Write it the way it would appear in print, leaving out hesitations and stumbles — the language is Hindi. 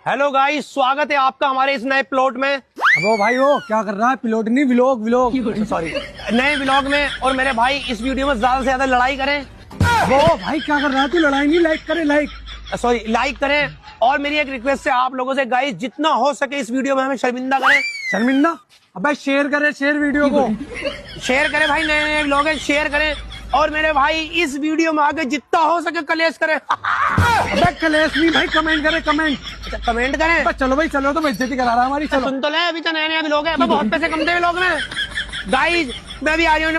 हेलो गाइस, स्वागत है आपका हमारे इस नए प्लॉट में। अब भाई वो क्या कर रहा है? प्लॉट नहीं, व्लॉग व्लॉग सॉरी, नए व्लॉग में। और मेरे भाई इस वीडियो में ज्यादा से ज्यादा लड़ाई करें। वो भाई क्या कर रहा है? तू लड़ाई नहीं, लाइक करे, लाइक सॉरी, लाइक करें। और मेरी एक रिक्वेस्ट है आप लोगों से गाइस, जितना हो सके इस वीडियो में हमें शर्मिंदा करें। शर्मिंदा? अबे शेयर करे, शेयर वीडियो को शेयर करें भाई, नए नए व्लॉग है, शेयर करें। और मेरे भाई इस वीडियो में आगे जितना हो सके कलेश करें। अबे कलेश नहीं भाई, कमेंट करे, कमेंट। अच्छा, कमेंट करें। अबे चलो भाई, चलो तो बेइज्जती करा रहा है हमारी। चलो सुन तो ले, अभी तो नए नए व्लॉग है, बहुत पैसे कमते हैं व्लॉग में। गाइस मैं भी आ रही हूँ।